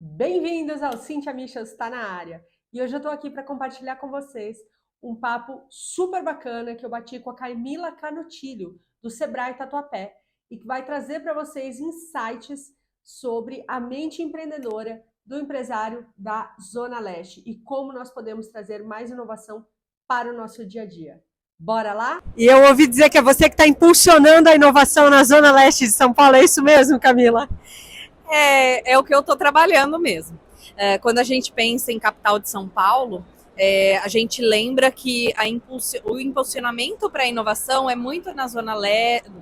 Bem-vindos ao Cintia Michels Está na Área. E hoje eu estou aqui para compartilhar com vocês um papo super bacana que eu bati com a Camila Canutilho, do Sebrae Tatuapé, e que vai trazer para vocês insights sobre a mente empreendedora do empresário da Zona Leste e como nós podemos trazer mais inovação para o nosso dia a dia. Bora lá? E eu ouvi dizer que é você que está impulsionando a inovação na Zona Leste de São Paulo, é isso mesmo, Camila? É o que eu estou trabalhando mesmo. Quando a gente pensa em capital de São Paulo, a gente lembra que o impulsionamento para a inovação é muito na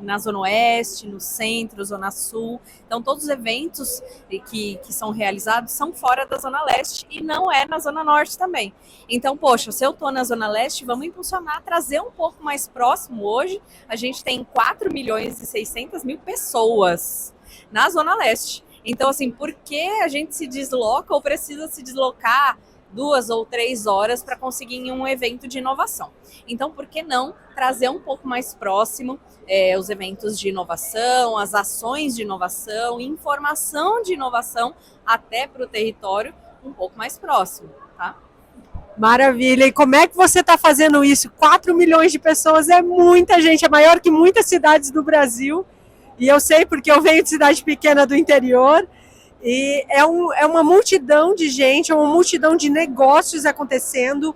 na Zona Oeste, no Centro, Zona Sul. Então, todos os eventos que são realizados são fora da Zona Leste e não é na Zona Norte também. Então, poxa, se eu estou na Zona Leste, vamos impulsionar, trazer um pouco mais próximo. Hoje, a gente tem 4 milhões e 600 mil pessoas na Zona Leste. Então, assim, por que a gente se desloca ou precisa se deslocar 2 ou 3 horas para conseguir em um evento de inovação? Então, por que não trazer um pouco mais próximo os eventos de inovação, as ações de inovação, informação de inovação até para o território um pouco mais próximo, tá? Maravilha! E como é que você está fazendo isso? 4 milhões de pessoas é muita gente, é maior que muitas cidades do Brasil. E eu sei porque eu venho de cidade pequena do interior. E é uma multidão de gente, é uma multidão de negócios acontecendo.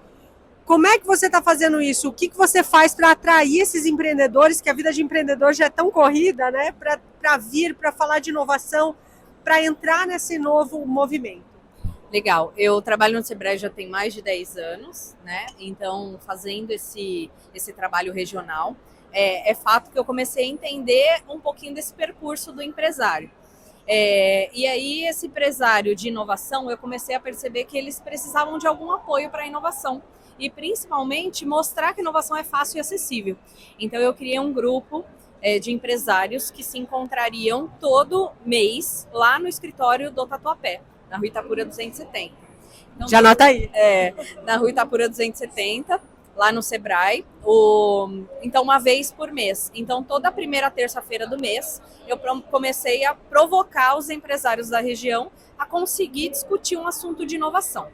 Como é que você está fazendo isso? O que você faz para atrair esses empreendedores, que a vida de empreendedor já é tão corrida, né? Para vir, para falar de inovação, para entrar nesse novo movimento? Legal, eu trabalho no Sebrae já tem mais de 10 anos, né? Então, fazendo esse trabalho regional, é fato que eu comecei a entender um pouquinho desse percurso do empresário. E aí, esse empresário de inovação, eu comecei a perceber que eles precisavam de algum apoio para a inovação. E, principalmente, mostrar que inovação é fácil e acessível. Então, eu criei um grupo de empresários que se encontrariam todo mês lá no escritório do Tatuapé, na Rua Itapura 270. Então, já anota aí. Na Rua Itapura 270, lá no Sebrae, então uma vez por mês. Então toda primeira terça-feira do mês eu comecei a provocar os empresários da região a conseguir discutir um assunto de inovação.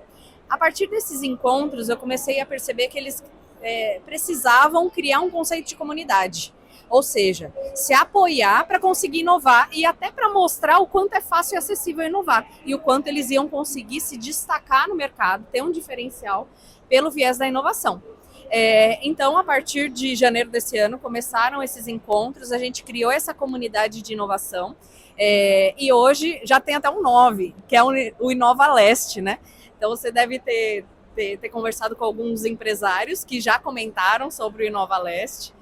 A partir desses encontros eu comecei a perceber que eles precisavam criar um conceito de comunidade. Ou seja, se apoiar para conseguir inovar e até para mostrar o quanto é fácil e acessível inovar e o quanto eles iam conseguir se destacar no mercado, ter um diferencial pelo viés da inovação. Então, a partir de janeiro desse ano, começaram esses encontros, a gente criou essa comunidade de inovação e hoje já tem até um 9, que é o Inova Leste, né? Então, você deve ter conversado com alguns empresários que já comentaram sobre o Inova Leste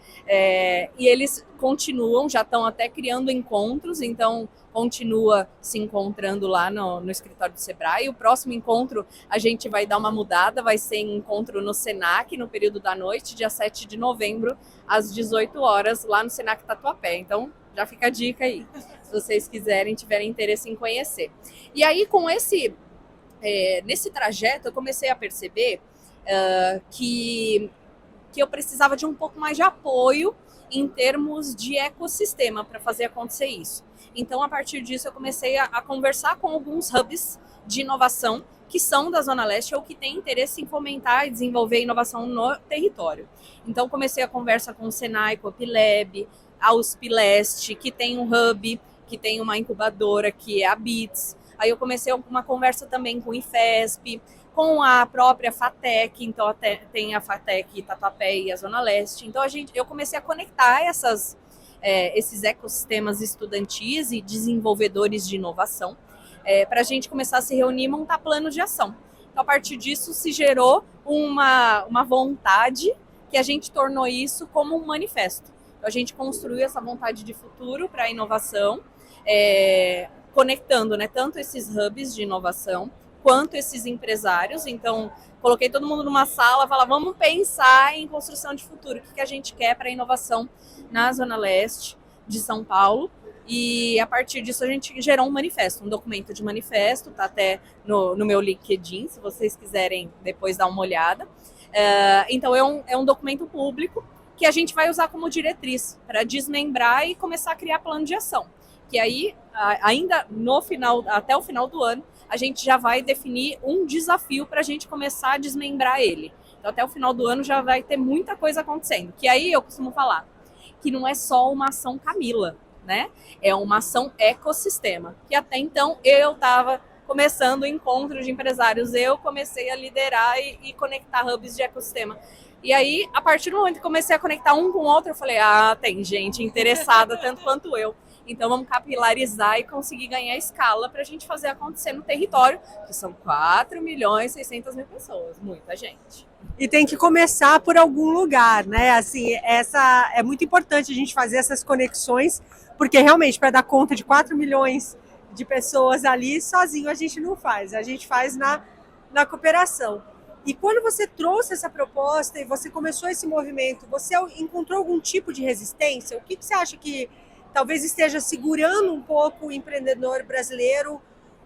e eles continuam, já estão até criando encontros, então continua se encontrando lá no escritório do Sebrae. O próximo encontro a gente vai dar uma mudada, vai ser encontro no Senac, no período da noite, dia 7 de novembro, às 18 horas, lá no Senac Tatuapé. Então, já fica a dica aí, se vocês quiserem, tiverem interesse em conhecer. E aí, com nesse trajeto, eu comecei a perceber que eu precisava de um pouco mais de apoio em termos de ecossistema para fazer acontecer isso. Então, a partir disso, eu comecei a conversar com alguns hubs de inovação que são da Zona Leste ou que têm interesse em fomentar e desenvolver inovação no território. Então, comecei a conversa com o Senai, com a Pileb, a USP Leste, que tem um hub, que tem uma incubadora, que é a BITS. Aí eu comecei uma conversa também com o IFESP, com a própria FATEC, então até tem a FATEC Tatuapé e a Zona Leste. Então eu comecei a conectar esses ecossistemas estudantis e desenvolvedores de inovação para a gente começar a se reunir e montar plano de ação. Então, a partir disso, se gerou uma vontade que a gente tornou isso como um manifesto. Então, a gente construiu essa vontade de futuro para a inovação, conectando, né, tanto esses hubs de inovação quanto esses empresários. Então, coloquei todo mundo numa sala, falava, vamos pensar em construção de futuro, o que a gente quer para a inovação na Zona Leste de São Paulo. E a partir disso a gente gerou um manifesto, um documento de manifesto, tá até no meu LinkedIn, se vocês quiserem depois dar uma olhada. Então é um documento público que a gente vai usar como diretriz para desmembrar e começar a criar plano de ação. que aí, ainda no final, até o final do ano, a gente já vai definir um desafio para a gente começar a desmembrar ele. Então, até o final do ano já vai ter muita coisa acontecendo. Que aí eu costumo falar que não é só uma ação Camila, né? É uma ação ecossistema. Que até então eu estava começando o encontro de empresários, eu comecei a liderar e conectar hubs de ecossistema. E aí, a partir do momento que comecei a conectar um com o outro, eu falei, tem gente interessada tanto quanto eu. Então vamos capilarizar e conseguir ganhar escala para a gente fazer acontecer no território, que são 4.600.000 pessoas, muita gente. E tem que começar por algum lugar, né? Assim, essa é muito importante a gente fazer essas conexões, porque realmente para dar conta de 4 milhões de pessoas ali, sozinho a gente não faz, a gente faz na cooperação. E quando você trouxe essa proposta e você começou esse movimento, você encontrou algum tipo de resistência? O que você acha que talvez esteja segurando um pouco o empreendedor brasileiro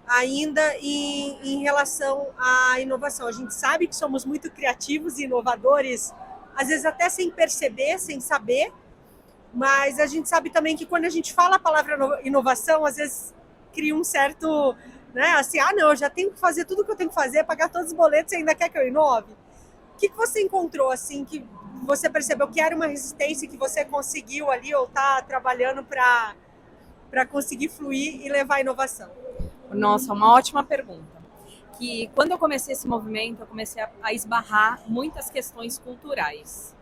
ainda em relação à inovação? A gente sabe que somos muito criativos e inovadores, às vezes até sem perceber, sem saber, mas a gente sabe também que quando a gente fala a palavra inovação, às vezes cria um certo, né, assim, não, eu já tenho que fazer tudo o que eu tenho que fazer, pagar todos os boletos e ainda quer que eu inove? O que você encontrou, assim, que você percebeu que era uma resistência que você conseguiu ali ou está trabalhando para conseguir fluir e levar a inovação? Nossa, uma ótima pergunta. Que quando eu comecei esse movimento, eu comecei a esbarrar muitas questões culturais.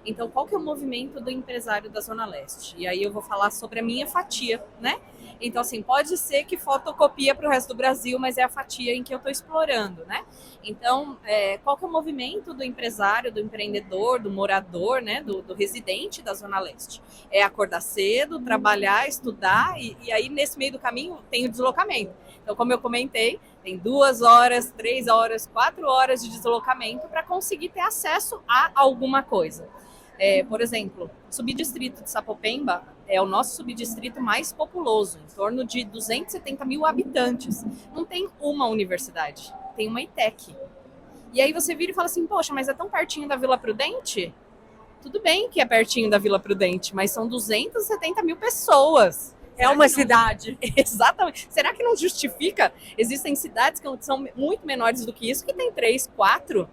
Então, qual que é o movimento do empresário da Zona Leste? E aí eu vou falar sobre a minha fatia, né? Então, assim, pode ser que fotocopia para o resto do Brasil, mas é a fatia em que eu estou explorando, né? Então, qual que é o movimento do empresário, do empreendedor, do morador, né? Do residente da Zona Leste? É acordar cedo, trabalhar, estudar, e aí nesse meio do caminho tem o deslocamento. Então, como eu comentei, tem 2 horas, 3 horas, 4 horas de deslocamento para conseguir ter acesso a alguma coisa. Por exemplo, o subdistrito de Sapopemba é o nosso subdistrito mais populoso, em torno de 270 mil habitantes. Não tem uma universidade, tem uma ETEC. E aí você vira e fala assim, poxa, mas é tão pertinho da Vila Prudente? Tudo bem que é pertinho da Vila Prudente, mas são 270 mil pessoas. É uma cidade. Exatamente. Será que não justifica? Existem cidades que são muito menores do que isso, que tem 3, 4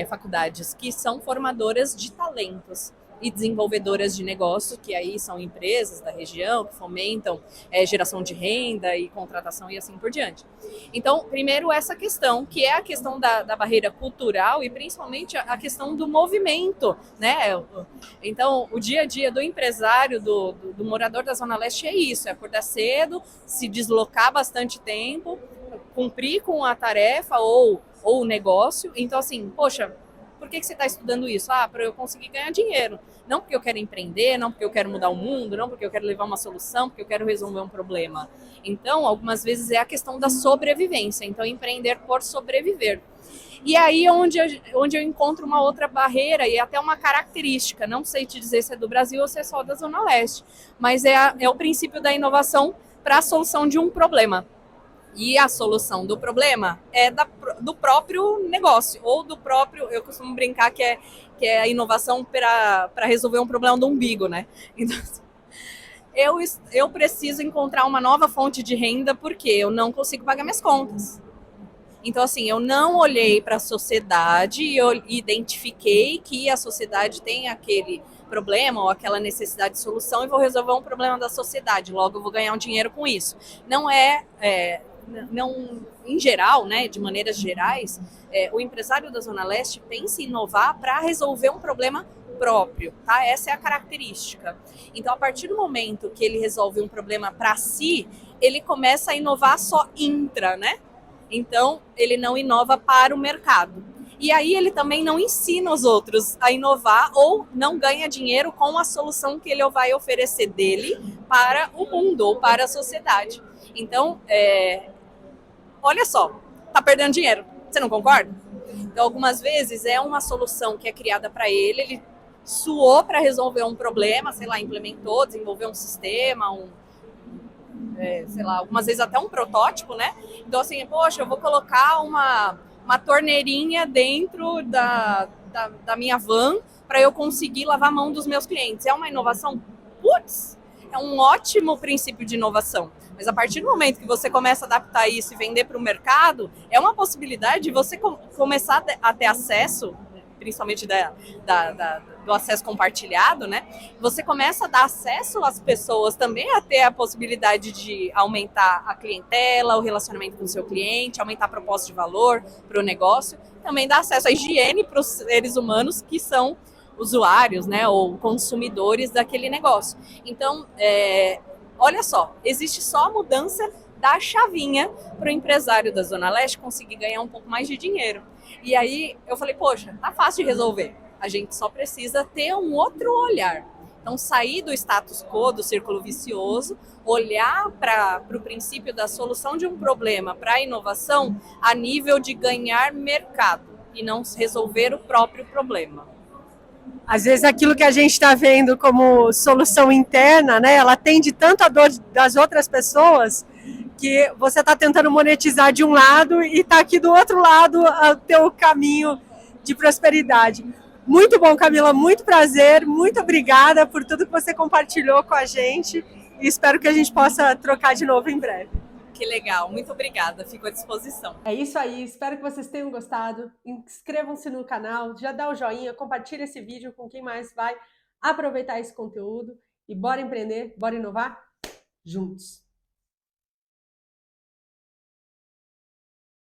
faculdades que são formadoras de talentos e desenvolvedoras de negócio, que aí são empresas da região que fomentam geração de renda e contratação e assim por diante. Então, primeiro essa questão, que é a questão da barreira cultural e principalmente a questão do movimento, né? Então, o dia a dia do empresário, do morador da Zona Leste é isso, é acordar cedo, se deslocar bastante tempo, cumprir com a tarefa ou o negócio. Então, assim, poxa, por que você está estudando isso? Para eu conseguir ganhar dinheiro. Não porque eu quero empreender, não porque eu quero mudar o mundo, não porque eu quero levar uma solução, porque eu quero resolver um problema. Então, algumas vezes é a questão da sobrevivência. Então, empreender por sobreviver. E aí onde eu encontro uma outra barreira e até uma característica, não sei te dizer se é do Brasil ou se é só da Zona Leste, mas é o princípio da inovação para a solução de um problema. E a solução do problema é do próprio negócio, ou do próprio, eu costumo brincar que é a inovação para resolver um problema do umbigo, né? Então, eu preciso encontrar uma nova fonte de renda porque eu não consigo pagar minhas contas. Então, assim, eu não olhei para a sociedade e eu identifiquei que a sociedade tem aquele problema ou aquela necessidade de solução e vou resolver um problema da sociedade, logo eu vou ganhar um dinheiro com isso. Não, em geral, né, de maneiras gerais, o empresário da Zona Leste pensa em inovar para resolver um problema próprio, tá? Essa é a característica. Então, a partir do momento que ele resolve um problema para si, ele começa a inovar só intra, né? Então, ele não inova para o mercado. E aí ele também não ensina os outros a inovar ou não ganha dinheiro com a solução que ele vai oferecer dele para o mundo ou para a sociedade. Então, olha só, tá perdendo dinheiro, você não concorda? Então, algumas vezes é uma solução que é criada para ele suou para resolver um problema, sei lá, implementou, desenvolveu um sistema, sei lá, algumas vezes até um protótipo, né? Então, assim, poxa, eu vou colocar uma torneirinha dentro da minha van para eu conseguir lavar a mão dos meus clientes. É uma inovação? Putz! é um ótimo princípio de inovação. Mas a partir do momento que você começa a adaptar isso e vender para o mercado, é uma possibilidade de você começar a ter acesso, principalmente do acesso compartilhado, né? Você começa a dar acesso às pessoas também a ter a possibilidade de aumentar a clientela, o relacionamento com o seu cliente, aumentar a proposta de valor para o negócio, também dá acesso à higiene para os seres humanos que são usuários, né, ou consumidores daquele negócio. Então, olha só, existe só a mudança da chavinha para o empresário da Zona Leste conseguir ganhar um pouco mais de dinheiro. E aí eu falei, poxa, tá fácil de resolver. A gente só precisa ter um outro olhar. Então, sair do status quo, do círculo vicioso, olhar para o princípio da solução de um problema para a inovação a nível de ganhar mercado e não resolver o próprio problema. Às vezes aquilo que a gente está vendo como solução interna, né, ela atende tanto a dor das outras pessoas que você está tentando monetizar de um lado e está aqui do outro lado o teu caminho de prosperidade. Muito bom, Camila, muito prazer, muito obrigada por tudo que você compartilhou com a gente e espero que a gente possa trocar de novo em breve. Que legal, muito obrigada, fico à disposição. É isso aí, espero que vocês tenham gostado. Inscrevam-se no canal, já dá o joinha, compartilha esse vídeo com quem mais vai aproveitar esse conteúdo e bora empreender, bora inovar juntos!